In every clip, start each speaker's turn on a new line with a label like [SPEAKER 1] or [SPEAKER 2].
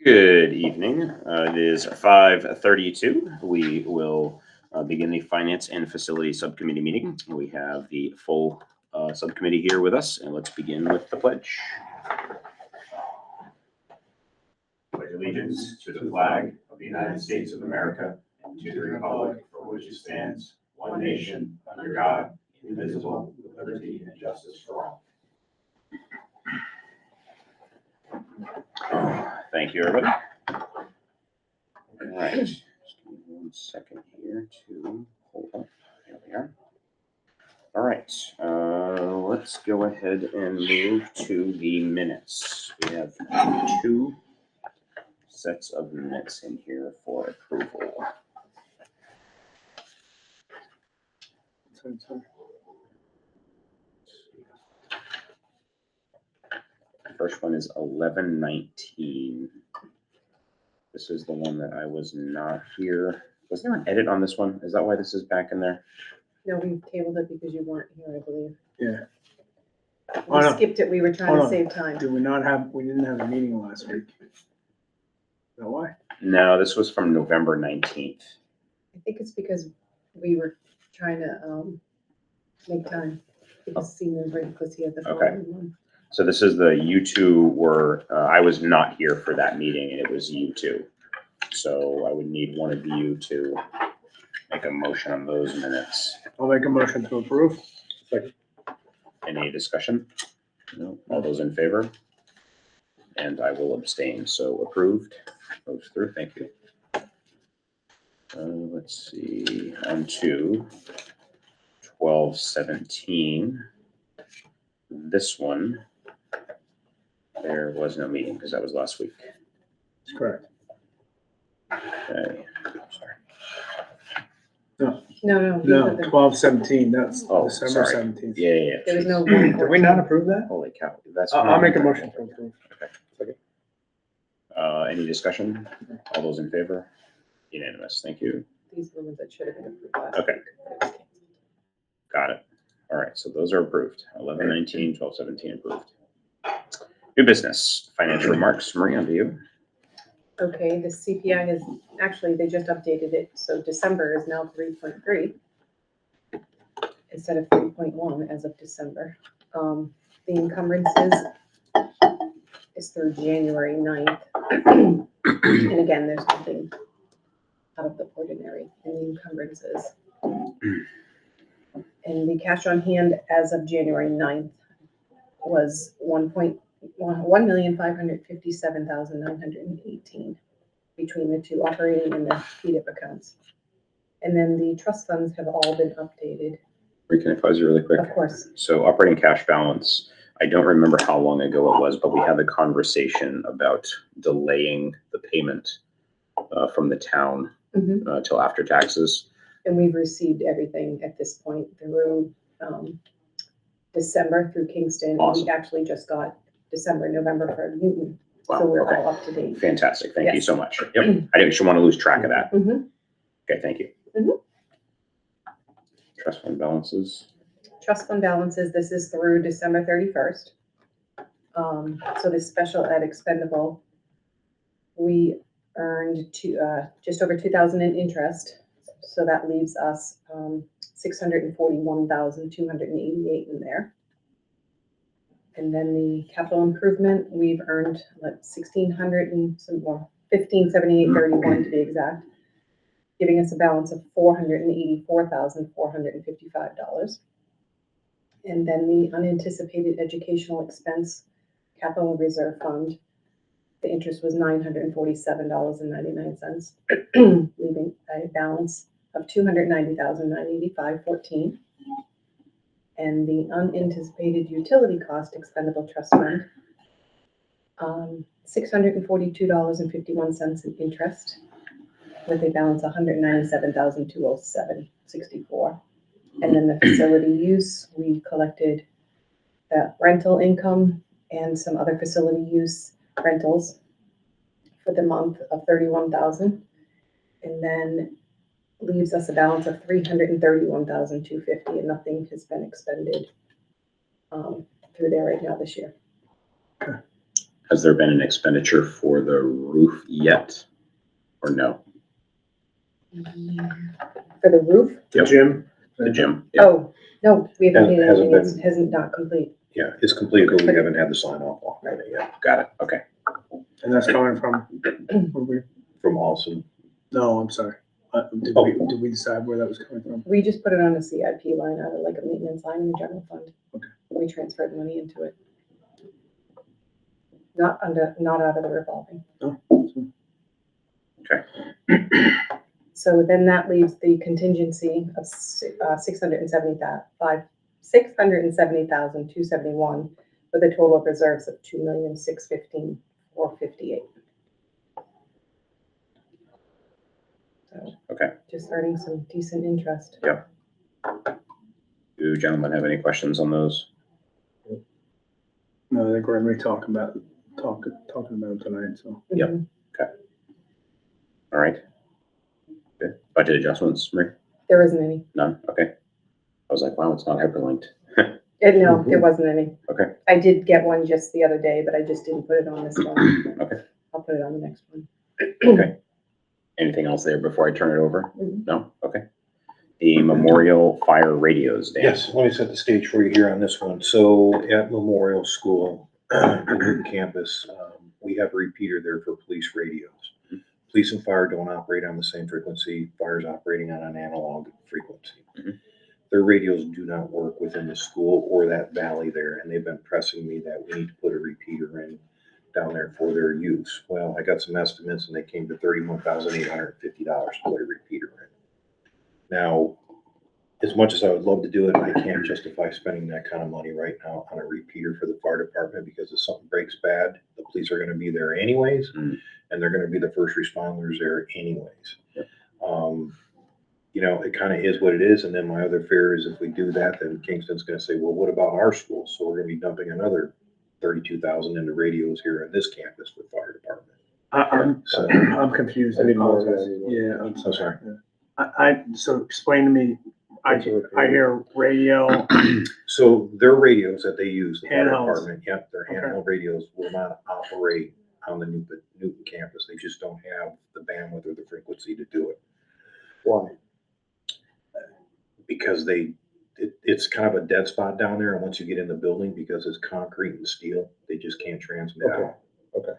[SPEAKER 1] Good evening. It is 5:32. We will begin the Finance and Facility Subcommittee meeting. We have the full subcommittee here with us, and let's begin with the pledge. Pledge allegiance to the flag of the United States of America and to the republic for which it stands, one nation, under God, indivisible, with liberty and justice for all. Thank you, everybody. All right, just give me 1 second here to hold up. There we are. All right, let's go ahead and move to the minutes. We have 2 sets of minutes in here for approval. The first one is 11/19. This is the one that I was not here. Was there an edit on this one? Is that why this is back in there?
[SPEAKER 2] No, we tabled it because you weren't here, I believe.
[SPEAKER 3] Yeah.
[SPEAKER 2] We
[SPEAKER 3] no.
[SPEAKER 2] skipped it, we were trying
[SPEAKER 3] Hold
[SPEAKER 2] to
[SPEAKER 3] on.
[SPEAKER 2] save time.
[SPEAKER 3] We didn't have a meeting last week. Is that why?
[SPEAKER 1] No, this was from November 19th.
[SPEAKER 2] I think it's because we were trying to make time. Because he had the
[SPEAKER 1] Okay.
[SPEAKER 2] following one.
[SPEAKER 1] So this is the you two were, I was not here for that meeting and it was you two. So I would need one of you to make a motion on those minutes.
[SPEAKER 3] I'll make a motion to approve.
[SPEAKER 1] Any discussion? No, all those in favor? And I will abstain, so approved, goes through, thank you. Let's see, on to 12/17. This one, there was no meeting because that was last week.
[SPEAKER 3] That's correct.
[SPEAKER 1] Okay, sorry.
[SPEAKER 2] No,
[SPEAKER 3] No, 12/17, that's
[SPEAKER 1] Oh,
[SPEAKER 3] December
[SPEAKER 1] sorry.
[SPEAKER 3] 17th.
[SPEAKER 1] Yeah.
[SPEAKER 2] there was no.
[SPEAKER 3] Did we not approve that?
[SPEAKER 1] Holy cow, that's.
[SPEAKER 3] I'll make a motion to approve.
[SPEAKER 1] Any discussion? All those in favor? Unanimous, thank you.
[SPEAKER 2] These are the ones that should have been approved last
[SPEAKER 1] Okay.
[SPEAKER 2] week.
[SPEAKER 1] Got it. All right, so those are approved. 11/19, 12/17 approved. New business, financial remarks. Marie, on to you.
[SPEAKER 2] Okay, the CPI has, actually, they just updated it, so December is now 3.3 instead of 3.1 as of December. The encumbrances is through January 9th. And again, there's nothing out of the ordinary in the encumbrances. And the cash on hand as of January 9th was 1,557,918 between the two operating and the PDIP accounts. And then the trust funds have all been updated.
[SPEAKER 1] Marie, can I pause you really quick?
[SPEAKER 2] Of course.
[SPEAKER 1] So operating cash balance, I don't remember how long ago it was, but we had the conversation about delaying the payment from the town till after taxes.
[SPEAKER 2] And we've received everything at this point through December through Kingston.
[SPEAKER 1] Awesome.
[SPEAKER 2] We actually just got December, November for Newton.
[SPEAKER 1] Wow,
[SPEAKER 2] So we're
[SPEAKER 1] okay.
[SPEAKER 2] all up to date.
[SPEAKER 1] Fantastic, thank you
[SPEAKER 2] Yes.
[SPEAKER 1] so much. Yep, I didn't want to lose track of that. Okay, thank you. Trust fund balances.
[SPEAKER 2] Trust fund balances, this is through December 31st. So this special ed expendable, we earned just over 2,000 in interest. So that leaves us 641,288 in there. And then the capital improvement, we've earned like 1,600 and some more, 1,578.31 to be exact, giving us a balance of $484,455. And then the unanticipated educational expense capital reserve fund, the interest was $947.99, leaving a balance of $290,985.14. And the unanticipated utility cost expendable trust fund, $642.51 in interest, with a balance of $197,207.64. And then the facility use, we collected rental income and some other facility use rentals for the month of $31,000, and then leaves us a balance of $331,250, and nothing has been expended through there right now this year.
[SPEAKER 1] Has there been an expenditure for the roof yet, or no?
[SPEAKER 2] For the roof?
[SPEAKER 4] The
[SPEAKER 1] Yep.
[SPEAKER 4] gym,
[SPEAKER 1] The gym? Yep.
[SPEAKER 2] Oh, no, we haven't paid
[SPEAKER 4] Hasn't
[SPEAKER 2] anything, it
[SPEAKER 4] been-
[SPEAKER 2] hasn't not complete.
[SPEAKER 4] yeah, it's completed, but we haven't had the sign off on it yet
[SPEAKER 1] Got it, okay.
[SPEAKER 3] And that's coming from,
[SPEAKER 4] from Austin.
[SPEAKER 3] no, I'm sorry. Did
[SPEAKER 4] Oh.
[SPEAKER 3] we decide where that was coming from?
[SPEAKER 2] We just put it on a CIP line out of like a maintenance line in the general fund.
[SPEAKER 3] Okay.
[SPEAKER 2] We transferred money into it. Not out of the revolving.
[SPEAKER 3] Oh.
[SPEAKER 1] Okay.
[SPEAKER 2] So then that leaves the contingency of $670,271 with a total of reserves of $2,615,458. So.
[SPEAKER 1] Okay.
[SPEAKER 2] Just earning some decent interest.
[SPEAKER 1] Yep. Do gentlemen have any questions on those?
[SPEAKER 3] No, I think we're gonna be talking about it tonight, so.
[SPEAKER 1] Yep.
[SPEAKER 2] Mhm.
[SPEAKER 1] All right. Good. Budget adjustments, Marie?
[SPEAKER 2] There isn't any.
[SPEAKER 1] None? Okay. I was like, wow, it's not hyperlinked.
[SPEAKER 2] No, there wasn't any.
[SPEAKER 1] Okay.
[SPEAKER 2] I did get one just the other day, but I just didn't put it on this one.
[SPEAKER 1] Okay.
[SPEAKER 2] I'll put it on the next one.
[SPEAKER 1] Okay. Anything else there before I turn it over?
[SPEAKER 2] Mhm.
[SPEAKER 1] No? Okay. The Memorial Fire Radios, Dan.
[SPEAKER 4] Yes, let me set the stage for you here on this one. So at Memorial School, the Newton campus, we have a repeater there for police radios. Police and fire don't operate on the same frequency. Fire's operating on an analog frequency.
[SPEAKER 1] Mhm.
[SPEAKER 4] Their radios do not work within the school or that valley there, and they've been pressing me that we need to put a repeater in down there for their use. Well, I got some estimates and they came to $31,850 to put a repeater in. Now, as much as I would love to do it, I can't justify spending that kind of money right now on a repeater for the fire department because if something breaks bad, the police are gonna be there anyways, and they're gonna be the first responders there anyways.
[SPEAKER 1] Yep.
[SPEAKER 4] You know, it kind of is what it is, and then my other fear is if we do that, then Kingston's gonna say, well, what about our school? So we're gonna be dumping another 32,000 into radios here at this campus for fire department.
[SPEAKER 3] I'm confused.
[SPEAKER 5] I need more,
[SPEAKER 3] apologize.
[SPEAKER 5] yeah, I need more.
[SPEAKER 3] Yeah, I'm
[SPEAKER 4] I'm sorry.
[SPEAKER 3] so explain to me, I hear radio,
[SPEAKER 4] So their radios that they use, the fire
[SPEAKER 3] Handhelds.
[SPEAKER 4] department, yep, their
[SPEAKER 3] Okay.
[SPEAKER 4] handheld radios will not operate on the Newton campus. They just don't have the bandwidth or the frequency to do it.
[SPEAKER 5] Why?
[SPEAKER 4] Because it's kind of a dead spot down there, and once you get in the building, because it's concrete and steel, they just can't transmit
[SPEAKER 5] Okay,
[SPEAKER 4] out.
[SPEAKER 5] okay.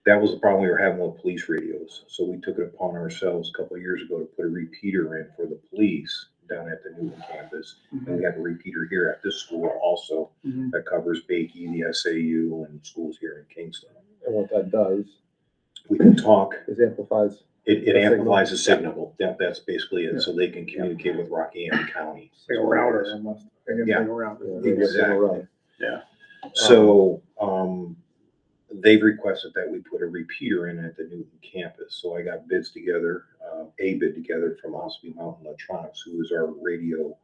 [SPEAKER 4] That was the problem we were having with police radios. So we took it upon ourselves a couple of years ago to put a repeater in for the police down at the Newton campus. And we have a repeater here at this school also
[SPEAKER 3] Mhm.
[SPEAKER 4] that covers Bakey, the SAU, and schools here in Kingston.
[SPEAKER 5] And what that does
[SPEAKER 4] We can talk,
[SPEAKER 5] is amplifies.
[SPEAKER 4] it
[SPEAKER 5] The
[SPEAKER 4] amplifies the
[SPEAKER 5] signal.
[SPEAKER 4] signal. That's basically it.
[SPEAKER 3] Yeah.
[SPEAKER 4] So they can communicate with Rockingham County.
[SPEAKER 3] like a router almost. I guess
[SPEAKER 4] Yeah.
[SPEAKER 3] like a router.
[SPEAKER 5] Yeah,
[SPEAKER 4] Exactly.
[SPEAKER 1] Yeah.
[SPEAKER 4] So, they've requested that we put a repeater in at the Newton campus. So I got bids together, a bid together from Ospey Mountain Electronics, who is our radio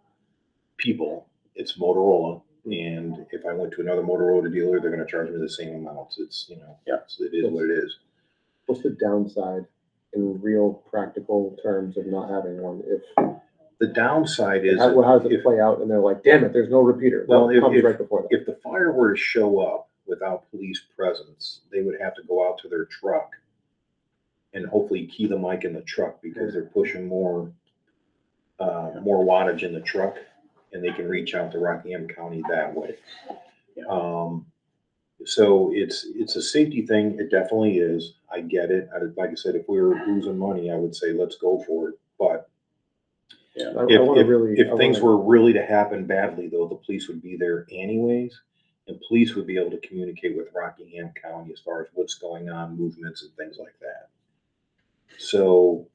[SPEAKER 4] people. It's Motorola. And if I went to another Motorola dealer, they're gonna charge me the same amounts. It's,
[SPEAKER 1] Yeah.
[SPEAKER 4] it is what it is.
[SPEAKER 5] What's the downside in real practical terms of not having one? If,
[SPEAKER 4] The downside is.
[SPEAKER 5] how does it
[SPEAKER 4] if-
[SPEAKER 5] play out? And they're like, damn it, there's no repeater.
[SPEAKER 4] Well,
[SPEAKER 5] Well, it comes right before that.
[SPEAKER 4] If the fire were to show up without police presence, they would have to go out to their truck and hopefully key the mic in the truck because they're pushing more wattage in the truck and they can reach out to Rockingham County that way. So it's a safety thing. It definitely is. I get it. Like I said, if we were losing money, I would say, let's go for it. But
[SPEAKER 5] I wanna really.
[SPEAKER 4] if things were really to happen badly, though, the police would be there anyways. And police would be able to communicate with Rockingham County as far as what's going on, movements and things like that. So,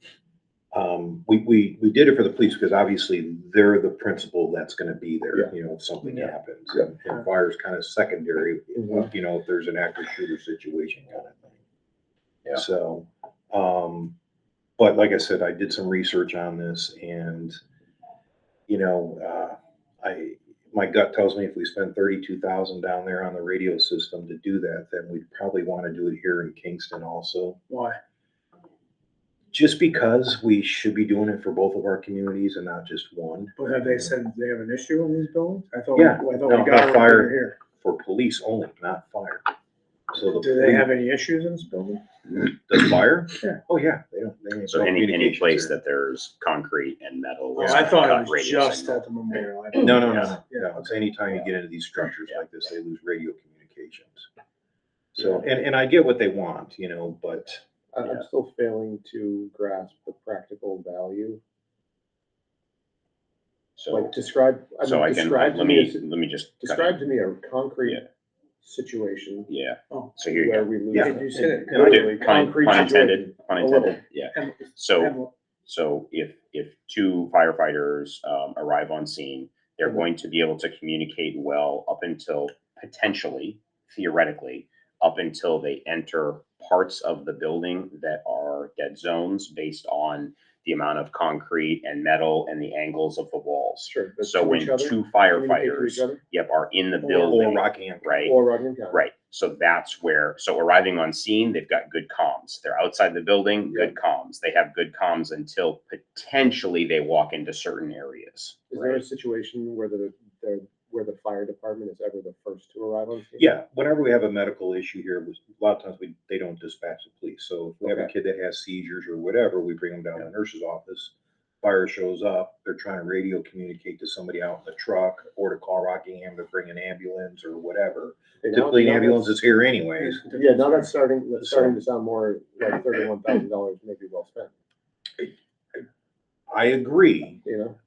[SPEAKER 4] we did it for the police because obviously they're the principal that's gonna be there,
[SPEAKER 5] Yeah.
[SPEAKER 4] you know, if something
[SPEAKER 5] Yeah.
[SPEAKER 4] happens.
[SPEAKER 5] Yeah.
[SPEAKER 4] And fire's kind of secondary,
[SPEAKER 5] Mhm.
[SPEAKER 4] you know, if there's an active shooter situation kind of thing.
[SPEAKER 1] Yeah.
[SPEAKER 4] So, but like I said, I did some research on this and, you know, my gut tells me if we spend 32,000 down there on the radio system to do that, then we'd probably want to do it here in Kingston also.
[SPEAKER 3] Why?
[SPEAKER 4] Just because we should be doing it for both of our communities and not just one.
[SPEAKER 3] But have they said they have an issue in these buildings? I thought
[SPEAKER 4] Yeah.
[SPEAKER 3] we
[SPEAKER 4] No,
[SPEAKER 3] got a
[SPEAKER 4] not fire.
[SPEAKER 3] repeater here.
[SPEAKER 4] For police only, not fire. So
[SPEAKER 3] Do they have any issues in this building?
[SPEAKER 4] Does fire?
[SPEAKER 3] Yeah.
[SPEAKER 4] Oh, yeah, they don't. They ain't
[SPEAKER 1] So
[SPEAKER 4] no
[SPEAKER 1] any
[SPEAKER 4] communications
[SPEAKER 1] place
[SPEAKER 4] there.
[SPEAKER 1] that there's concrete and metal.
[SPEAKER 3] Oh,
[SPEAKER 1] is
[SPEAKER 3] I
[SPEAKER 1] gonna
[SPEAKER 3] thought
[SPEAKER 1] cut
[SPEAKER 3] it was
[SPEAKER 1] radio
[SPEAKER 3] just
[SPEAKER 1] signal.
[SPEAKER 3] at the memorial.
[SPEAKER 4] No,
[SPEAKER 3] Yeah.
[SPEAKER 4] It's anytime you get into these structures
[SPEAKER 1] Yeah.
[SPEAKER 4] like this, they lose radio communications. So, and I get what they want, but
[SPEAKER 1] Yeah.
[SPEAKER 5] I'm still failing to grasp the practical value.
[SPEAKER 1] So,
[SPEAKER 5] Like describe,
[SPEAKER 1] so I can,
[SPEAKER 5] describe to
[SPEAKER 1] let
[SPEAKER 5] me,
[SPEAKER 1] me, let me just. cut
[SPEAKER 5] describe
[SPEAKER 1] in.
[SPEAKER 5] to me a concrete
[SPEAKER 1] Yeah.
[SPEAKER 5] situation
[SPEAKER 1] Yeah,
[SPEAKER 3] Oh,
[SPEAKER 1] so here you
[SPEAKER 5] where
[SPEAKER 1] go.
[SPEAKER 5] we lose.
[SPEAKER 4] Yeah.
[SPEAKER 3] Did you say that?
[SPEAKER 4] And I did.
[SPEAKER 5] Literally,
[SPEAKER 1] Pun
[SPEAKER 5] concrete
[SPEAKER 1] pun intended,
[SPEAKER 5] situation.
[SPEAKER 1] pun
[SPEAKER 5] A little.
[SPEAKER 1] intended, yeah.
[SPEAKER 3] And-
[SPEAKER 1] So,
[SPEAKER 3] and-
[SPEAKER 1] so if two firefighters arrive on scene, they're
[SPEAKER 5] Mhm.
[SPEAKER 1] going to be able to communicate well up until potentially, theoretically, up until they enter parts of the building that are dead zones based on the amount of concrete and metal and the angles of the walls.
[SPEAKER 5] Sure. but
[SPEAKER 1] So
[SPEAKER 5] to
[SPEAKER 1] when
[SPEAKER 5] each other,
[SPEAKER 1] two
[SPEAKER 5] communicate to each
[SPEAKER 1] firefighters,
[SPEAKER 5] other,
[SPEAKER 1] yep, are in the
[SPEAKER 5] Or
[SPEAKER 1] building,
[SPEAKER 4] Rockingham.
[SPEAKER 1] right?
[SPEAKER 5] or Rockingham County.
[SPEAKER 1] Right. So that's where, so arriving on scene, they've got good comms. They're outside the building, good comms. They have good comms until potentially they walk into certain areas.
[SPEAKER 5] Is there a
[SPEAKER 1] Right.
[SPEAKER 5] situation where where the fire department is ever the first to arrive on scene?
[SPEAKER 4] Yeah, whenever we have a medical issue here, a lot of times they don't dispatch the police. So if we have a
[SPEAKER 5] Okay.
[SPEAKER 4] kid that has seizures or whatever, we bring them down to the nurse's office. Fire shows up, they're trying to radio communicate to somebody out in the truck or to call Rockingham to bring an ambulance or whatever.
[SPEAKER 5] Okay,
[SPEAKER 4] Typically, an
[SPEAKER 5] now
[SPEAKER 4] ambulance
[SPEAKER 5] that's-
[SPEAKER 4] is here anyways.
[SPEAKER 5] Yeah, now that's starting to sound more like $31,000 maybe well spent,
[SPEAKER 4] I agree,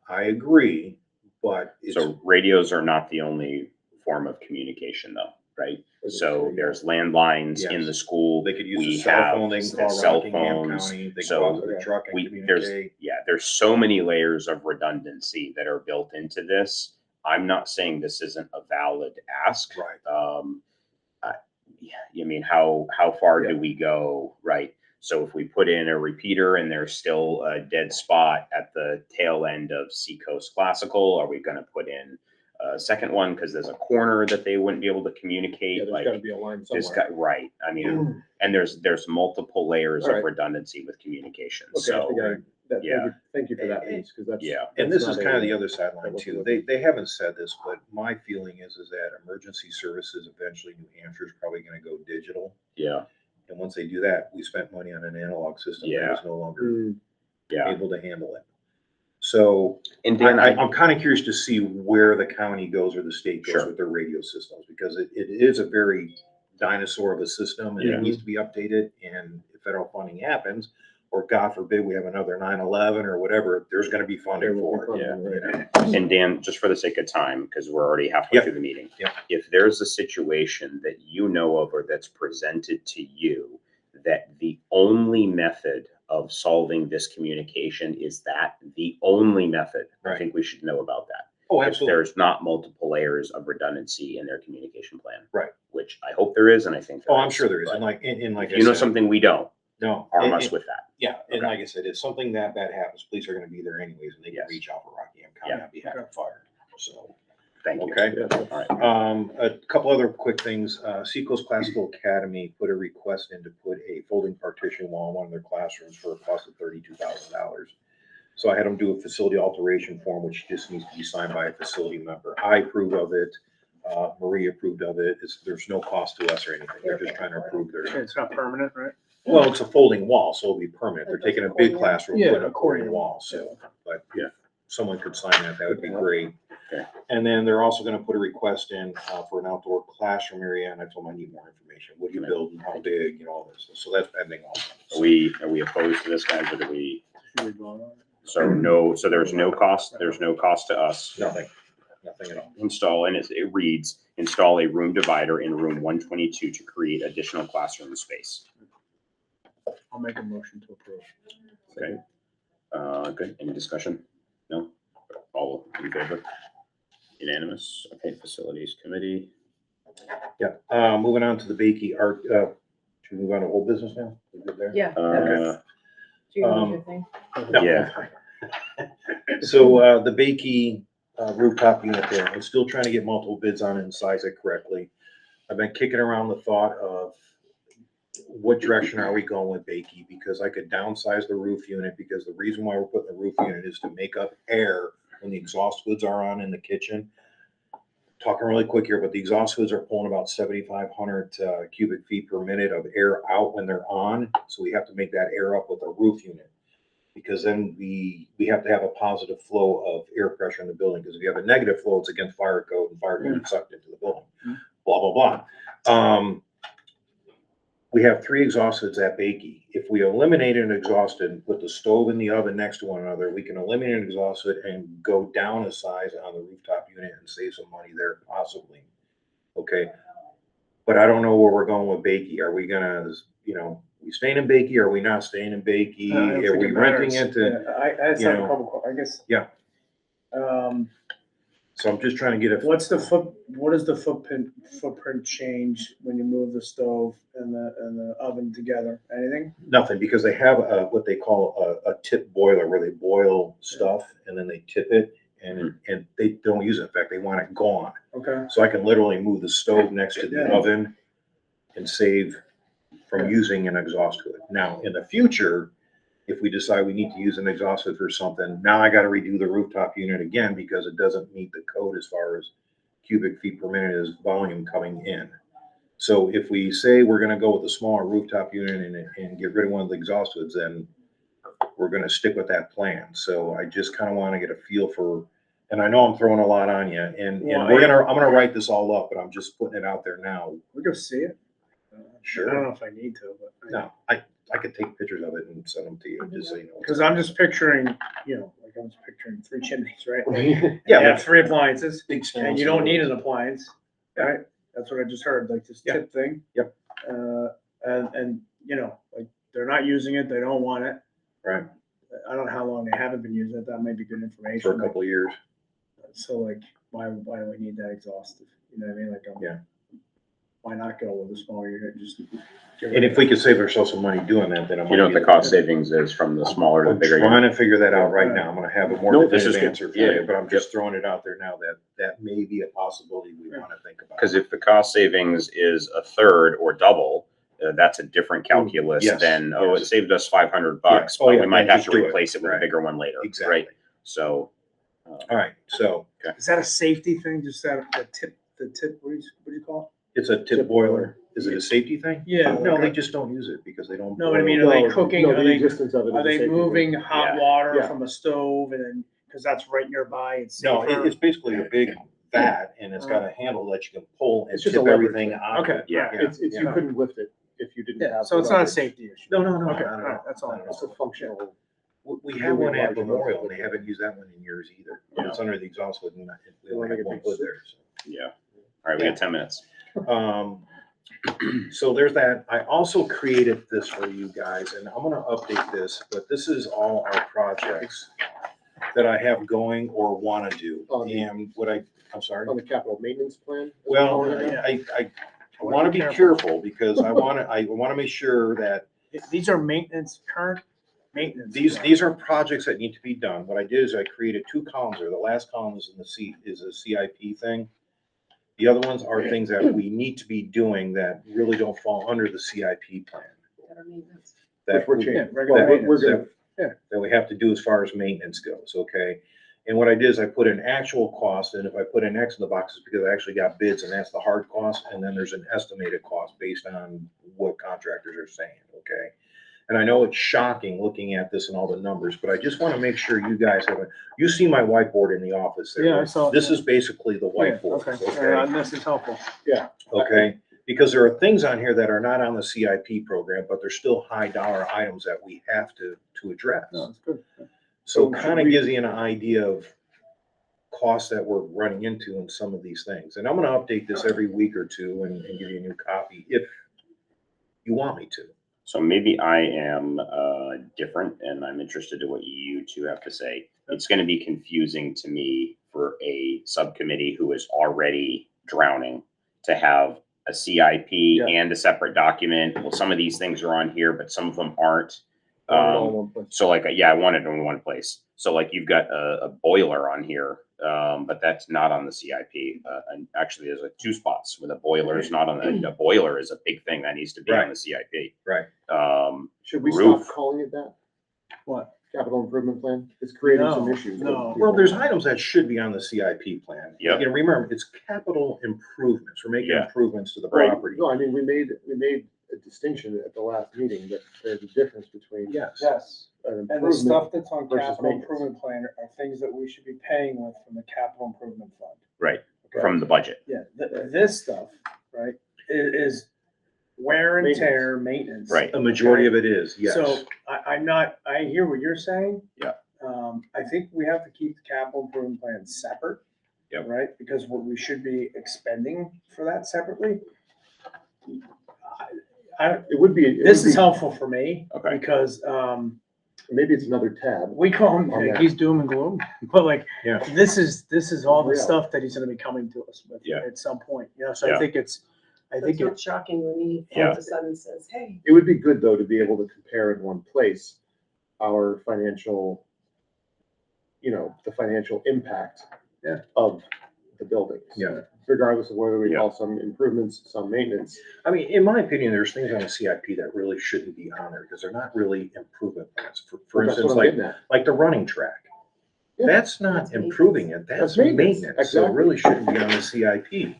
[SPEAKER 4] I agree, but it's,
[SPEAKER 1] So radios are not the only form of communication though, right? So there's landlines in
[SPEAKER 4] Yes.
[SPEAKER 1] the school.
[SPEAKER 4] they could use
[SPEAKER 1] We
[SPEAKER 4] a cell
[SPEAKER 1] have
[SPEAKER 4] phone, they can
[SPEAKER 1] the
[SPEAKER 4] call
[SPEAKER 1] cell
[SPEAKER 4] Rockingham
[SPEAKER 1] phones.
[SPEAKER 4] County, they can
[SPEAKER 1] So
[SPEAKER 4] go out to the truck and
[SPEAKER 1] there's,
[SPEAKER 4] communicate.
[SPEAKER 1] there's so many layers of redundancy that are built into this. I'm not saying this isn't a valid ask.
[SPEAKER 4] Right.
[SPEAKER 1] I mean, how far
[SPEAKER 5] Yeah.
[SPEAKER 1] do we go, right? So if we put in a repeater and there's still a dead spot at the tail end of Seacoast Classical, are we going to put in a second one because there's a corner that they wouldn't be able to communicate?
[SPEAKER 5] Yeah, there's
[SPEAKER 1] Like,
[SPEAKER 5] gotta be a line
[SPEAKER 1] there's
[SPEAKER 5] somewhere.
[SPEAKER 1] got right. I mean, and there's multiple layers
[SPEAKER 5] All
[SPEAKER 1] of
[SPEAKER 5] right.
[SPEAKER 1] redundancy with communication.
[SPEAKER 5] Okay, I
[SPEAKER 1] So
[SPEAKER 5] think
[SPEAKER 1] yeah.
[SPEAKER 5] thank you for that piece, because that's.
[SPEAKER 1] Yeah.
[SPEAKER 4] And
[SPEAKER 5] that's
[SPEAKER 4] this is
[SPEAKER 5] not
[SPEAKER 4] kind of
[SPEAKER 5] a-
[SPEAKER 4] the other sideline
[SPEAKER 5] that
[SPEAKER 4] too.
[SPEAKER 5] wasn't
[SPEAKER 4] They haven't said this, but my feeling is that emergency services, eventually New Hampshire is probably gonna go digital.
[SPEAKER 1] yeah,
[SPEAKER 4] And once they do that, we spent money on an analog system that
[SPEAKER 1] Yeah.
[SPEAKER 4] is no longer
[SPEAKER 5] Mm,
[SPEAKER 1] yeah.
[SPEAKER 4] able to handle it. So
[SPEAKER 1] And Dan,
[SPEAKER 4] I'm kind of curious to see where the county goes or the state goes
[SPEAKER 1] Sure.
[SPEAKER 4] with their radio systems, because it is a very dinosaur of a system and
[SPEAKER 1] Yeah.
[SPEAKER 4] it needs to be updated. And if federal funding happens, or God forbid, we have another 9/11 or whatever, there's gonna be
[SPEAKER 5] there
[SPEAKER 4] funding
[SPEAKER 5] will be
[SPEAKER 4] for it.
[SPEAKER 5] funding,
[SPEAKER 4] you
[SPEAKER 5] right.
[SPEAKER 4] know?
[SPEAKER 1] And Dan, just for the sake of time, because we're already halfway
[SPEAKER 4] Yep.
[SPEAKER 1] through the meeting.
[SPEAKER 4] Yep.
[SPEAKER 1] If there's a situation that you know of or that's presented to you that the only method of solving this communication is that the only method, I
[SPEAKER 4] Right.
[SPEAKER 1] think we should know about that.
[SPEAKER 4] Oh,
[SPEAKER 1] If
[SPEAKER 4] absolutely.
[SPEAKER 1] there's not multiple layers of redundancy in their communication plan.
[SPEAKER 4] Right.
[SPEAKER 1] Which I hope there is, and I think there
[SPEAKER 4] Oh, I'm
[SPEAKER 1] is,
[SPEAKER 4] sure there is.
[SPEAKER 1] but
[SPEAKER 4] And like
[SPEAKER 1] if
[SPEAKER 4] I
[SPEAKER 1] you know
[SPEAKER 4] said,
[SPEAKER 1] something we don't,
[SPEAKER 4] no,
[SPEAKER 1] arm us with that.
[SPEAKER 4] yeah. And
[SPEAKER 1] Okay.
[SPEAKER 4] like I said, if something that bad happens, police are gonna be there anyways and they can
[SPEAKER 1] Yes.
[SPEAKER 4] reach out for Rockingham County
[SPEAKER 1] Yeah.
[SPEAKER 4] on behalf of fire. So,
[SPEAKER 1] Thank you.
[SPEAKER 4] okay.
[SPEAKER 5] Yeah,
[SPEAKER 1] All right.
[SPEAKER 4] A couple other quick things. Seacoast Classical Academy put a request in to put a folding partition wall in one of their classrooms for a cost of $32,000. So I had them do a facility alteration form, which just needs to be signed by a facility member. I approve of it. Marie approved of it. There's no cost to us or anything. They're just trying to approve their,
[SPEAKER 3] It's not permanent, right?
[SPEAKER 4] well, it's a folding wall, so it'll be permanent. They're taking a big classroom,
[SPEAKER 3] Yeah,
[SPEAKER 4] putting a folding
[SPEAKER 3] accordion.
[SPEAKER 4] wall, so, but
[SPEAKER 1] Yeah.
[SPEAKER 4] if someone could sign that, that would be great.
[SPEAKER 1] Okay.
[SPEAKER 4] And then they're also gonna put a request in, for an outdoor classroom area, and I told them I need more information. What do you build and how big, all this. So that's pending also.
[SPEAKER 1] Are we opposed to this, guys, or do we?
[SPEAKER 3] Should we vote on it?
[SPEAKER 1] So there's no cost to us.
[SPEAKER 4] Nothing at all.
[SPEAKER 1] Install, and it reads, install a room divider in room 122 to create additional classroom space.
[SPEAKER 3] I'll make a motion to approve.
[SPEAKER 1] Okay. Good. Any discussion? No? All in favor? Unanimous? Okay, facilities committee.
[SPEAKER 4] Yeah, moving on to the Bakey Art, should we move on to old business now? We good there?
[SPEAKER 2] Yeah.
[SPEAKER 1] Uh,
[SPEAKER 2] Do you know your thing?
[SPEAKER 4] No.
[SPEAKER 1] Yeah.
[SPEAKER 4] So, the Bakey rooftop unit there, I'm still trying to get multiple bids on it and size it correctly. I've been kicking around the thought of what direction are we going with Bakey? Because I could downsize the roof unit, because the reason why we're putting the roof unit is to make up air when the exhaust hoods are on in the kitchen. talking really quick here, but the exhaust hoods are pulling about 7,500 cubic feet per minute of air out when they're on. So we have to make that air up with a roof unit, because then we have to have a positive flow of air pressure in the building. Because if you have a negative flow, it's against fire code, and fire code is sucked into the building. Blah, blah, blah. We have 3 exhaust hoods at Bakey. If we eliminate an exhaust hood and put the stove and the oven next to one another, we can eliminate an exhaust hood and go down a size on the rooftop unit and save some money there, possibly. Okay. But I don't know where we're going with Bakey. Are we gonna, we staying in Bakey? Are we not staying in Bakey? Are we renting it to?
[SPEAKER 3] I just have a couple, I guess.
[SPEAKER 4] Yeah. So I'm just trying to get a.
[SPEAKER 3] What is the footprint change when you move the stove and the oven together? Anything?
[SPEAKER 4] Nothing, because they have what they call a tip boiler where they boil stuff and then they tip it, and they don't use it. In fact, they want it gone.
[SPEAKER 3] Okay.
[SPEAKER 4] So I can literally move the stove next to the oven and save from using an exhaust hood. Now, in the future, if we decide we need to use an exhaust hood for something, now I got to redo the rooftop unit again because it doesn't meet the code as far as cubic feet per minute as volume coming in. So if we say we're going to go with a smaller rooftop unit and get rid of one of the exhaust hoods, then we're going to stick with that plan. So I just kind of want to get a feel for, and I know I'm throwing a lot on you, and I'm going to write this all up, but I'm just putting it out there now.
[SPEAKER 3] We go see it.
[SPEAKER 4] Sure.
[SPEAKER 3] I don't know if I need to, but
[SPEAKER 4] No, I could take pictures of it and send them to you, just so you know.
[SPEAKER 3] because I'm just picturing, like I'm just picturing 3 chimneys, right?
[SPEAKER 4] Yeah,
[SPEAKER 3] You have 3 appliances,
[SPEAKER 4] big
[SPEAKER 3] and you don't need an appliance, right? That's what I just heard, like this tip thing.
[SPEAKER 4] Yep.
[SPEAKER 3] And like they're not using it, they don't want it.
[SPEAKER 4] Right.
[SPEAKER 3] I don't know how long they haven't been using it. That might be good information.
[SPEAKER 4] For a couple of years.
[SPEAKER 3] So like, why do we need that exhaust? You know what I mean? Like,
[SPEAKER 4] Yeah.
[SPEAKER 3] Why not go with a smaller unit? Just
[SPEAKER 4] And if we could save ourselves some money doing that, then I'm.
[SPEAKER 6] You know what the cost savings is from the smaller to
[SPEAKER 4] I'm
[SPEAKER 6] the bigger
[SPEAKER 4] trying
[SPEAKER 6] unit?
[SPEAKER 4] to figure that out right now. I'm gonna have a more
[SPEAKER 6] No, this
[SPEAKER 4] definitive
[SPEAKER 6] is good.
[SPEAKER 4] answer for
[SPEAKER 6] Yeah.
[SPEAKER 4] you, but I'm just throwing it out there now that may be a possibility we wanna think about.
[SPEAKER 6] Because if the cost savings is a third or double, that's a different calculus
[SPEAKER 4] Yes,
[SPEAKER 6] than, it
[SPEAKER 4] yes.
[SPEAKER 6] saved us $500,
[SPEAKER 4] Oh,
[SPEAKER 6] but
[SPEAKER 4] yeah,
[SPEAKER 6] we might
[SPEAKER 4] then
[SPEAKER 6] have
[SPEAKER 4] just
[SPEAKER 6] to
[SPEAKER 4] do it.
[SPEAKER 6] replace it with a
[SPEAKER 4] Right.
[SPEAKER 6] bigger one later,
[SPEAKER 4] Exactly.
[SPEAKER 6] right? So.
[SPEAKER 4] All right, so
[SPEAKER 3] is that a safety thing? Just that the tip. What do you call
[SPEAKER 4] it's a tip boiler. Is it a safety thing?
[SPEAKER 3] it? Yeah.
[SPEAKER 4] No,
[SPEAKER 3] like
[SPEAKER 4] they
[SPEAKER 3] a-
[SPEAKER 4] just don't use it because they don't.
[SPEAKER 3] No, but I mean,
[SPEAKER 4] boil.
[SPEAKER 3] are they cooking?
[SPEAKER 5] No,
[SPEAKER 3] Are
[SPEAKER 5] the
[SPEAKER 3] they
[SPEAKER 5] existence of it.
[SPEAKER 3] Are
[SPEAKER 5] is a
[SPEAKER 3] they
[SPEAKER 5] safety
[SPEAKER 3] moving
[SPEAKER 5] thing.
[SPEAKER 3] hot
[SPEAKER 6] Yeah.
[SPEAKER 3] water
[SPEAKER 5] Yeah.
[SPEAKER 3] from a stove and then, because that's right nearby, it's
[SPEAKER 4] No,
[SPEAKER 3] safer?
[SPEAKER 4] it's basically a big vat and it's got a handle that you can pull and
[SPEAKER 5] It's just a
[SPEAKER 4] tip
[SPEAKER 5] leverage
[SPEAKER 4] everything
[SPEAKER 5] thing.
[SPEAKER 4] on.
[SPEAKER 3] Okay.
[SPEAKER 6] Yeah.
[SPEAKER 5] It's you
[SPEAKER 3] Yeah.
[SPEAKER 5] couldn't lift it if you didn't
[SPEAKER 3] Yeah,
[SPEAKER 5] have.
[SPEAKER 3] so
[SPEAKER 5] the
[SPEAKER 3] it's not a
[SPEAKER 5] leverage.
[SPEAKER 3] safety issue.
[SPEAKER 4] No,
[SPEAKER 3] Okay,
[SPEAKER 4] not
[SPEAKER 3] all
[SPEAKER 4] at
[SPEAKER 3] right,
[SPEAKER 4] all.
[SPEAKER 3] that's all.
[SPEAKER 4] Not at
[SPEAKER 5] It's a functional.
[SPEAKER 4] We have one at
[SPEAKER 5] Large enough.
[SPEAKER 4] Memorial and they haven't used that one in years either. But it's under the exhaust hood and we only have one hood there. So.
[SPEAKER 6] Yeah. All right, we got 10 minutes.
[SPEAKER 4] So there's that. I also created this for you guys, and I'm gonna update this, but this is all our projects that I have going or wanna do. And I'm sorry.
[SPEAKER 5] On the capital maintenance plan?
[SPEAKER 4] Well,
[SPEAKER 3] yeah.
[SPEAKER 4] I wanna be careful because I wanna make sure that
[SPEAKER 3] These are current maintenance.
[SPEAKER 4] these are projects that need to be done. What I did is I created 2 columns there. The last column is is a CIP thing. The other ones are things that we need to be doing that really don't fall under the CIP plan. That
[SPEAKER 5] Which we're
[SPEAKER 4] we-
[SPEAKER 5] changing.
[SPEAKER 3] regular
[SPEAKER 5] Well, we're
[SPEAKER 3] maintenance.
[SPEAKER 5] gonna,
[SPEAKER 4] that we have to do as far as maintenance goes, okay? And what I did is I put an actual cost, and if I put an X in the box, it's because I actually got bids, and that's the hard cost, and then there's an estimated cost based on what contractors are saying, okay? And I know it's shocking looking at this and all the numbers, but I just want to make sure you guys you see my whiteboard in the office there.
[SPEAKER 3] Yeah, I
[SPEAKER 4] right?
[SPEAKER 3] saw it,
[SPEAKER 4] This
[SPEAKER 3] yeah.
[SPEAKER 4] is basically the
[SPEAKER 3] Yeah,
[SPEAKER 4] whiteboard,
[SPEAKER 3] okay,
[SPEAKER 4] okay?
[SPEAKER 3] this is helpful.
[SPEAKER 4] Okay, because there are things on here that are not on the CIP program, but they're still high dollar items that we have to address.
[SPEAKER 3] No, it's good.
[SPEAKER 4] So
[SPEAKER 5] So
[SPEAKER 4] it
[SPEAKER 5] should
[SPEAKER 4] kind of
[SPEAKER 5] we-
[SPEAKER 4] gives you an idea of costs that we're running into in some of these things. And I'm gonna update this every week or two and give you a new copy if you want me to.
[SPEAKER 6] So maybe I am different and I'm interested in what you two have to say. It's going to be confusing to me for a subcommittee who is already drowning to have a CIP and a separate document. Well, some of these things are on here, but some of them aren't.
[SPEAKER 5] all in one place.
[SPEAKER 6] So like, I want it in one place. So like you've got a boiler on here, but that's not on the CIP. And actually there's like 2 spots where the boiler is not on the boiler is a big thing that needs to be on the CIP.
[SPEAKER 4] Right.
[SPEAKER 5] Should we
[SPEAKER 6] Roof.
[SPEAKER 5] stop calling it that?
[SPEAKER 3] What?
[SPEAKER 5] capital improvement plan? It's creating some
[SPEAKER 3] No,
[SPEAKER 5] issues.
[SPEAKER 3] no.
[SPEAKER 4] Well, there's items that should be on the CIP plan.
[SPEAKER 6] Yeah.
[SPEAKER 4] You know, remember, it's capital improvements. We're making
[SPEAKER 6] Yeah.
[SPEAKER 4] improvements to the
[SPEAKER 6] Right.
[SPEAKER 4] property.
[SPEAKER 5] No, I mean, we made a distinction at the last meeting that there's a difference between
[SPEAKER 4] Yes.
[SPEAKER 3] Yes,
[SPEAKER 5] an
[SPEAKER 3] and the
[SPEAKER 5] improvement.
[SPEAKER 3] stuff that's on
[SPEAKER 5] versus
[SPEAKER 3] capital
[SPEAKER 5] maintenance.
[SPEAKER 3] improvement plan are things that we should be paying with from the capital improvement fund.
[SPEAKER 6] Right,
[SPEAKER 3] Okay?
[SPEAKER 6] from the budget.
[SPEAKER 3] Yeah, this stuff, right, is wear and tear maintenance.
[SPEAKER 6] Right.
[SPEAKER 4] A majority of it is, yes.
[SPEAKER 3] So I hear what you're saying.
[SPEAKER 6] Yeah.
[SPEAKER 3] I think we have to keep the capital improvement plan separate.
[SPEAKER 6] Yep.
[SPEAKER 3] Right, because what we should be expending for that separately.
[SPEAKER 5] It would be. it
[SPEAKER 3] This
[SPEAKER 5] would
[SPEAKER 3] is
[SPEAKER 5] be-
[SPEAKER 3] helpful for me
[SPEAKER 6] Okay.
[SPEAKER 3] because,
[SPEAKER 5] Maybe it's another tab.
[SPEAKER 3] we call him,
[SPEAKER 5] On that.
[SPEAKER 3] he's doom and gloom, but like,
[SPEAKER 4] Yeah.
[SPEAKER 3] this is all the
[SPEAKER 5] Real.
[SPEAKER 3] stuff that he's gonna be coming to us with
[SPEAKER 6] Yeah.
[SPEAKER 3] at some point, you know, so
[SPEAKER 6] Yeah.
[SPEAKER 3] I think it's
[SPEAKER 2] not shocking when he all
[SPEAKER 6] Yeah.
[SPEAKER 2] of a sudden says, hey.
[SPEAKER 5] It would be good, though, to be able to compare in one place our financial, the financial impact
[SPEAKER 3] Yeah.
[SPEAKER 5] of the buildings.
[SPEAKER 4] Yeah.
[SPEAKER 5] Regardless of whether we
[SPEAKER 6] Yeah.
[SPEAKER 5] call some improvements, some maintenance.
[SPEAKER 4] I mean, in my opinion, there's things on the CIP that really shouldn't be on there because they're not really improvement plans. For
[SPEAKER 5] That's what
[SPEAKER 4] instance,
[SPEAKER 5] I'm getting at.
[SPEAKER 4] like the running track.
[SPEAKER 5] Yeah.
[SPEAKER 4] That's not
[SPEAKER 2] That's maintenance.
[SPEAKER 4] improving it, that's
[SPEAKER 5] That's maintenance,
[SPEAKER 4] maintenance. So it
[SPEAKER 5] exactly.
[SPEAKER 4] really shouldn't be on the CIP.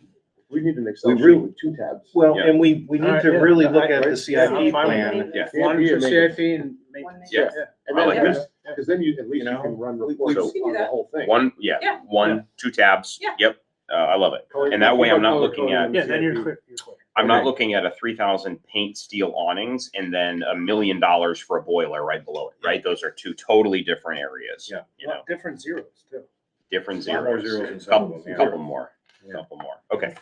[SPEAKER 5] We need an Excel
[SPEAKER 4] We
[SPEAKER 5] sheet
[SPEAKER 4] really-
[SPEAKER 5] with 2 tabs.
[SPEAKER 4] Well,
[SPEAKER 6] Yeah.
[SPEAKER 4] and we need
[SPEAKER 3] Alright,
[SPEAKER 4] to
[SPEAKER 3] yeah.
[SPEAKER 4] really look at
[SPEAKER 5] Right.
[SPEAKER 4] the CIP
[SPEAKER 3] I'm fine with
[SPEAKER 4] plan.
[SPEAKER 6] Yeah.
[SPEAKER 3] one
[SPEAKER 5] Yeah,
[SPEAKER 3] for
[SPEAKER 5] yeah,
[SPEAKER 3] CIP and maintenance.
[SPEAKER 6] Yeah.
[SPEAKER 5] And
[SPEAKER 6] I
[SPEAKER 5] then,
[SPEAKER 6] like
[SPEAKER 5] because,
[SPEAKER 3] that.
[SPEAKER 5] because then at least
[SPEAKER 4] You
[SPEAKER 5] you
[SPEAKER 4] know,
[SPEAKER 5] can run
[SPEAKER 4] we-
[SPEAKER 5] reports
[SPEAKER 6] so-
[SPEAKER 2] We can do
[SPEAKER 5] on the
[SPEAKER 2] that.
[SPEAKER 5] whole thing.
[SPEAKER 2] Yeah.
[SPEAKER 6] 2 tabs.
[SPEAKER 2] Yeah.
[SPEAKER 6] Yep, I love it.
[SPEAKER 5] Color-
[SPEAKER 6] And that way I'm not
[SPEAKER 5] color
[SPEAKER 6] looking
[SPEAKER 5] coding
[SPEAKER 6] at-
[SPEAKER 5] on
[SPEAKER 3] Yeah, then you're
[SPEAKER 5] CIP.
[SPEAKER 3] clear, you're clear.
[SPEAKER 6] I'm not
[SPEAKER 4] Okay.
[SPEAKER 6] looking at a 3,000 paint steel awnings and then $1 million for a boiler right below it, right? Those are 2 totally different areas.
[SPEAKER 4] Yeah.
[SPEAKER 6] You know,
[SPEAKER 3] Well, different zeros too.
[SPEAKER 6] different
[SPEAKER 4] A lot more
[SPEAKER 6] zeros.
[SPEAKER 4] zeros in some of
[SPEAKER 6] Couple,
[SPEAKER 4] them, yeah.
[SPEAKER 6] couple more,
[SPEAKER 4] Yeah.
[SPEAKER 6] couple more. Okay,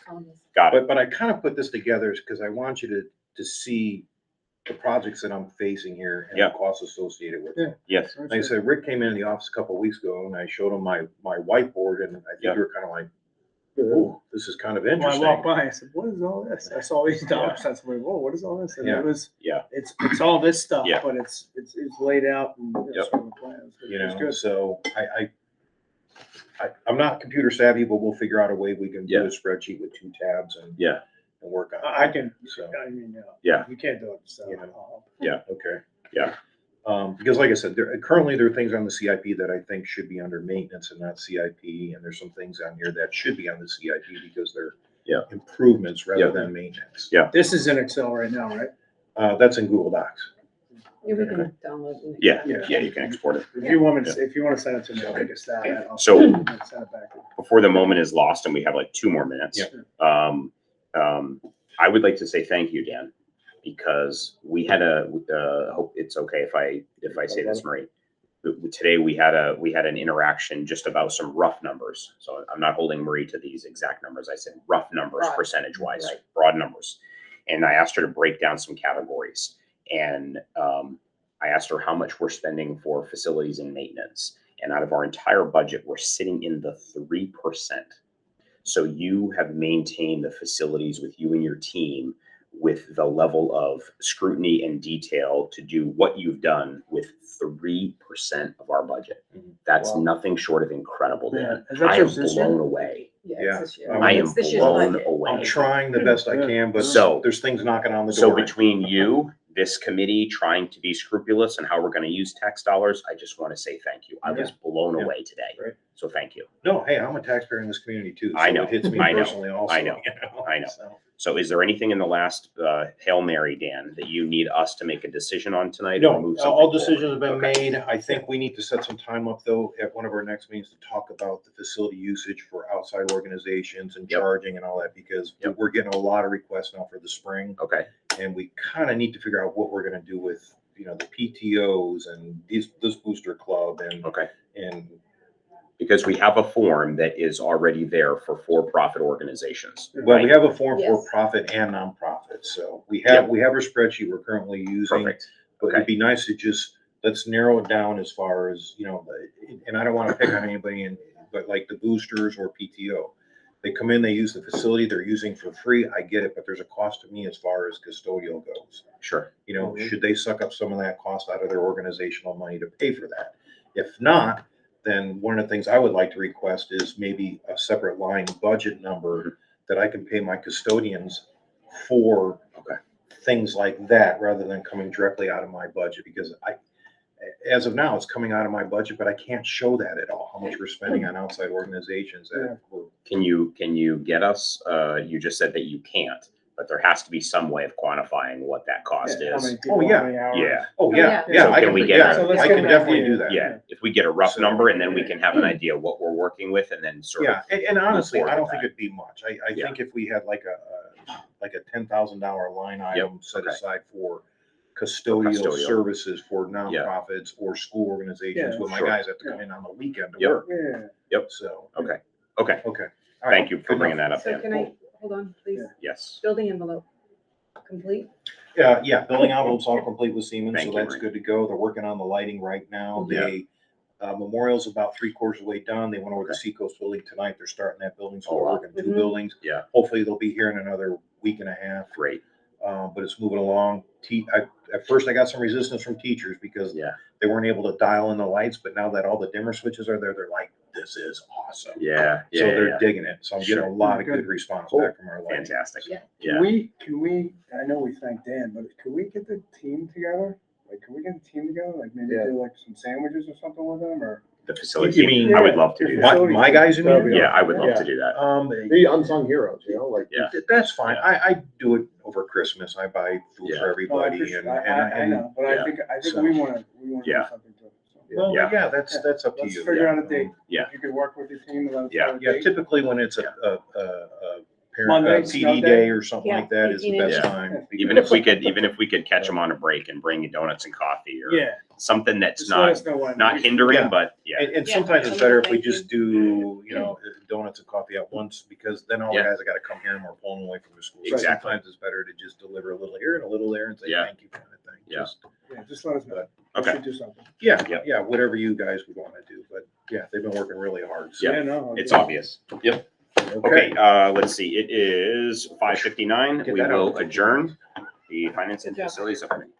[SPEAKER 6] got it.
[SPEAKER 4] But I kind of put this together because I want you to see the projects that I'm facing here and
[SPEAKER 6] Yeah.
[SPEAKER 4] the costs associated with
[SPEAKER 3] Yeah.
[SPEAKER 4] them.
[SPEAKER 6] Yes,
[SPEAKER 4] Like I said, Rick came in the office a couple of weeks ago and I showed him my whiteboard and I think
[SPEAKER 6] Yeah.
[SPEAKER 4] you were kind of like,
[SPEAKER 5] Yeah.
[SPEAKER 4] ooh, this is kind of
[SPEAKER 3] When I
[SPEAKER 4] interesting.
[SPEAKER 3] walked by, I said, what is all this? I saw these dollar signs, I'm like, whoa, what is all this? And
[SPEAKER 4] Yeah.
[SPEAKER 3] it was,
[SPEAKER 6] yeah,
[SPEAKER 3] it's all this stuff,
[SPEAKER 6] Yeah.
[SPEAKER 3] but it's laid out and
[SPEAKER 6] Yep.
[SPEAKER 3] sort of plans.
[SPEAKER 4] You
[SPEAKER 3] It's
[SPEAKER 4] know,
[SPEAKER 3] good.
[SPEAKER 4] so I'm not computer savvy, but we'll figure out a way we can do
[SPEAKER 6] Yeah.
[SPEAKER 4] a spreadsheet with 2 tabs and
[SPEAKER 6] yeah,
[SPEAKER 4] work on it.
[SPEAKER 3] I can,
[SPEAKER 4] So,
[SPEAKER 3] I mean,
[SPEAKER 6] Yeah.
[SPEAKER 3] you can't do it, so.
[SPEAKER 4] Yeah. okay.
[SPEAKER 6] Yeah.
[SPEAKER 4] Because like I said, currently there are things on the CIP that I think should be under maintenance and not CIP. And there's some things on here that should be on the CIP because they're
[SPEAKER 6] Yeah.
[SPEAKER 4] improvements rather
[SPEAKER 6] Yeah.
[SPEAKER 4] than maintenance.
[SPEAKER 6] Yeah.
[SPEAKER 3] This is in Excel right now, right?
[SPEAKER 4] That's in Google Docs.
[SPEAKER 2] Yeah, we can download. and
[SPEAKER 6] yeah,
[SPEAKER 2] expand it.
[SPEAKER 6] yeah, you can export it.
[SPEAKER 3] If you want me to, if you want to send it to me, I'll take a stab at it. I'll
[SPEAKER 6] So-
[SPEAKER 3] send it back.
[SPEAKER 6] Before the moment is lost and we have like 2 more minutes. I would like to say thank you, Dan, because we had hope it's okay if I say this, Marie. Today we had an interaction just about some rough numbers. So I'm not holding Marie to these exact numbers. I said rough numbers,
[SPEAKER 2] Broad.
[SPEAKER 6] percentage wise,
[SPEAKER 2] Right.
[SPEAKER 6] broad numbers. And I asked her to break down some categories. And I asked her how much we're spending for facilities and maintenance. And out of our entire budget, we're sitting in the 3%. So you have maintained the facilities with you and your team with the level of scrutiny and detail to do what you've done with 3% of our budget. That's
[SPEAKER 5] Wow.
[SPEAKER 6] nothing short of incredible, Dan.
[SPEAKER 3] Yeah. Is that
[SPEAKER 6] I am
[SPEAKER 3] just this year?
[SPEAKER 6] blown away.
[SPEAKER 2] Yeah,
[SPEAKER 4] Yeah.
[SPEAKER 2] it's this year.
[SPEAKER 4] I
[SPEAKER 6] am
[SPEAKER 2] It's this year's
[SPEAKER 6] blown
[SPEAKER 2] budget.
[SPEAKER 6] away.
[SPEAKER 4] I'm trying the best I can, but
[SPEAKER 6] So-
[SPEAKER 4] there's things knocking on the
[SPEAKER 6] So
[SPEAKER 4] door.
[SPEAKER 6] between you, this committee trying to be scrupulous and how we're going to use tax dollars, I just want to say thank you. I was blown
[SPEAKER 4] Yeah.
[SPEAKER 6] away today.
[SPEAKER 4] Right.
[SPEAKER 6] So thank you.
[SPEAKER 4] No, hey, I'm a taxpayer in this community too.
[SPEAKER 6] I
[SPEAKER 4] so
[SPEAKER 6] know,
[SPEAKER 4] It hits me
[SPEAKER 6] I know,
[SPEAKER 4] personally also.
[SPEAKER 6] I know,
[SPEAKER 4] you know,
[SPEAKER 6] I know.
[SPEAKER 4] so.
[SPEAKER 6] So is there anything in the last Hail Mary, Dan, that you need us to make a decision on tonight? or
[SPEAKER 4] No,
[SPEAKER 6] move
[SPEAKER 4] all
[SPEAKER 6] something
[SPEAKER 4] decisions have been
[SPEAKER 6] forward? Okay.
[SPEAKER 4] made. I think we need to set some time up though at one of our next meetings to talk about the facility usage for outside organizations and
[SPEAKER 6] Yep.
[SPEAKER 4] charging and all that, because
[SPEAKER 6] Yep.
[SPEAKER 4] we're getting a lot of requests now for the spring.
[SPEAKER 6] Okay,
[SPEAKER 4] And we kind of need to figure out what we're gonna do with, the PTOs and this booster club
[SPEAKER 6] okay.
[SPEAKER 4] and
[SPEAKER 6] Because we have a form that is already there for for-profit organizations.
[SPEAKER 4] well, we have a form for
[SPEAKER 2] Yes.
[SPEAKER 4] profit and nonprofit. So we have our spreadsheet we're currently using.
[SPEAKER 6] Perfect.
[SPEAKER 4] But
[SPEAKER 6] Okay.
[SPEAKER 4] it'd be nice to just, let's narrow it down as far as, and I don't want to pick on anybody, but like the boosters or PTO. They come in, they use the facility, they're using for free, I get it, but there's a cost to me as far as custodial goes.
[SPEAKER 6] Sure.
[SPEAKER 4] Should they suck up some of that cost out of their organizational money to pay for that? If not, then one of the things I would like to request is maybe a separate line budget number that I can pay my custodians for things like that, rather than coming directly out of my budget, because as of now, it's coming out of my budget, but I can't show that at all, how much we're spending on outside organizations that we're.
[SPEAKER 6] Can you get us, you just said that you can't, but there has to be some way of quantifying what that cost
[SPEAKER 3] Yeah, how many
[SPEAKER 6] is.
[SPEAKER 3] people,
[SPEAKER 4] Oh, yeah.
[SPEAKER 3] how many hours.
[SPEAKER 6] Yeah.
[SPEAKER 4] Oh,
[SPEAKER 2] yeah.
[SPEAKER 4] yeah,
[SPEAKER 2] So
[SPEAKER 4] yeah, I
[SPEAKER 6] can
[SPEAKER 4] can,
[SPEAKER 6] we get
[SPEAKER 4] yeah,
[SPEAKER 6] a- So
[SPEAKER 3] let's
[SPEAKER 4] I
[SPEAKER 3] get
[SPEAKER 4] can
[SPEAKER 3] an
[SPEAKER 4] definitely
[SPEAKER 3] idea.
[SPEAKER 4] do that.
[SPEAKER 6] Yeah, if we get a rough
[SPEAKER 4] So-
[SPEAKER 6] number and then we can have an idea what we're working with and then sort of.
[SPEAKER 4] Yeah, and honestly,
[SPEAKER 6] forward
[SPEAKER 4] I don't
[SPEAKER 6] with
[SPEAKER 4] think
[SPEAKER 6] that.
[SPEAKER 4] it'd be much. I
[SPEAKER 6] Yeah.
[SPEAKER 4] think if we had like a $10,000 line item set
[SPEAKER 6] okay.
[SPEAKER 4] aside for custodial
[SPEAKER 6] custodial.
[SPEAKER 4] services for nonprofits or school organizations,
[SPEAKER 3] Yeah,
[SPEAKER 4] where my
[SPEAKER 6] sure.
[SPEAKER 4] guys have to come in on the weekend to
[SPEAKER 6] Yep.
[SPEAKER 4] work,
[SPEAKER 3] Yeah,
[SPEAKER 4] so,
[SPEAKER 6] Okay,
[SPEAKER 4] okay. All right,
[SPEAKER 6] thank you for
[SPEAKER 4] good
[SPEAKER 6] bringing
[SPEAKER 4] enough.
[SPEAKER 6] that up,
[SPEAKER 2] So
[SPEAKER 6] Dan.
[SPEAKER 2] can I, hold on, please,
[SPEAKER 6] Yes,
[SPEAKER 2] building envelope, complete?
[SPEAKER 4] Yeah, building envelope's all complete with Siemens,
[SPEAKER 6] Thank
[SPEAKER 4] so
[SPEAKER 6] you,
[SPEAKER 4] that's
[SPEAKER 6] Marie.
[SPEAKER 4] good to go. They're working on the lighting right now.
[SPEAKER 6] Yeah.
[SPEAKER 4] They, Memorial's about 3/4 of the way done. They went over to the
[SPEAKER 6] Okay.
[SPEAKER 4] Seacoast building tonight. They're starting that building, so
[SPEAKER 6] Oh,
[SPEAKER 4] we're
[SPEAKER 6] wow.
[SPEAKER 4] working 2
[SPEAKER 2] Mhm.
[SPEAKER 4] buildings.
[SPEAKER 6] Yeah.
[SPEAKER 4] Hopefully they'll be here in another week and a half,
[SPEAKER 6] great,
[SPEAKER 4] but it's moving along. At first I got some resistance from teachers because
[SPEAKER 6] yeah,
[SPEAKER 4] they weren't able to dial in the lights, but now that all the dimmer switches are there, they're like, this is awesome.
[SPEAKER 6] yeah,
[SPEAKER 4] So
[SPEAKER 6] yeah,
[SPEAKER 4] they're
[SPEAKER 6] yeah,
[SPEAKER 4] digging it. So I'm getting a
[SPEAKER 6] Sure.
[SPEAKER 4] lot of
[SPEAKER 3] Good.
[SPEAKER 4] good response
[SPEAKER 6] Cool.
[SPEAKER 4] back from our lighting.
[SPEAKER 6] fantastic,
[SPEAKER 2] Yeah.
[SPEAKER 6] yeah.
[SPEAKER 3] Can we, I know we thanked Dan, but could we get the team together? Like, can we get a team together, like maybe
[SPEAKER 5] Yeah.
[SPEAKER 3] do like some sandwiches or something with them, or?
[SPEAKER 6] The facility,
[SPEAKER 4] You mean-
[SPEAKER 6] I would love to do
[SPEAKER 3] Yeah.
[SPEAKER 6] that.
[SPEAKER 4] My guys, you mean?
[SPEAKER 6] Yeah, I would love
[SPEAKER 5] Yeah.
[SPEAKER 6] to do that.
[SPEAKER 5] The unsung heroes, you know, like.
[SPEAKER 6] Yeah.
[SPEAKER 4] That's fine. I do it over Christmas. I buy food
[SPEAKER 6] Yeah.
[SPEAKER 4] for
[SPEAKER 3] No, I
[SPEAKER 4] everybody
[SPEAKER 3] appreciate-
[SPEAKER 4] and,
[SPEAKER 3] I know, but
[SPEAKER 6] yeah.
[SPEAKER 3] I think
[SPEAKER 4] So-
[SPEAKER 3] we wanna do
[SPEAKER 6] Yeah.
[SPEAKER 3] something too. So.
[SPEAKER 4] well,
[SPEAKER 6] Yeah.
[SPEAKER 4] yeah, that's up to
[SPEAKER 3] Let's
[SPEAKER 4] you.
[SPEAKER 3] figure
[SPEAKER 6] yeah.
[SPEAKER 3] out a date.
[SPEAKER 6] Yeah.
[SPEAKER 3] If you could work with your team and let us
[SPEAKER 6] Yeah.
[SPEAKER 3] know a
[SPEAKER 4] Yeah,
[SPEAKER 3] date.
[SPEAKER 4] typically when it's a parent,
[SPEAKER 3] Monday, snow
[SPEAKER 4] PD
[SPEAKER 3] day.
[SPEAKER 4] day or something
[SPEAKER 2] Yeah,
[SPEAKER 4] like that is the
[SPEAKER 2] 18
[SPEAKER 4] best
[SPEAKER 6] inches.
[SPEAKER 4] time.
[SPEAKER 6] Even if we could catch them on a break and bring you donuts and coffee or
[SPEAKER 3] Yeah,
[SPEAKER 6] something that's
[SPEAKER 3] just let
[SPEAKER 6] not,
[SPEAKER 3] us know when.
[SPEAKER 6] not hindering,
[SPEAKER 4] Yeah.
[SPEAKER 6] but yeah,
[SPEAKER 4] And
[SPEAKER 2] Yeah,
[SPEAKER 4] sometimes it's
[SPEAKER 2] a
[SPEAKER 4] better
[SPEAKER 2] little
[SPEAKER 4] if we
[SPEAKER 2] thank you.
[SPEAKER 4] just do, donuts and coffee at once, because then all the
[SPEAKER 6] Yeah.
[SPEAKER 4] guys have got to come here and we're pulling away from the school. So
[SPEAKER 6] Exactly.
[SPEAKER 4] sometimes it's better to just deliver a little here and a little there and say
[SPEAKER 6] Yeah.
[SPEAKER 4] thank you kind of thing.
[SPEAKER 6] Yeah.
[SPEAKER 3] Yeah, just let us know. We
[SPEAKER 6] Okay.
[SPEAKER 3] should do something.
[SPEAKER 6] Yeah.
[SPEAKER 4] Yeah, whatever you guys would want to do, but yeah, they've been working really hard. So.
[SPEAKER 6] Yeah.
[SPEAKER 3] No.
[SPEAKER 6] it's obvious. Yep. Okay, let's see, it is 5:59.
[SPEAKER 4] Get
[SPEAKER 6] We
[SPEAKER 4] that
[SPEAKER 6] will
[SPEAKER 4] out.
[SPEAKER 6] adjourn the Finance and
[SPEAKER 2] Good job.
[SPEAKER 6] Facilities Subcommittee.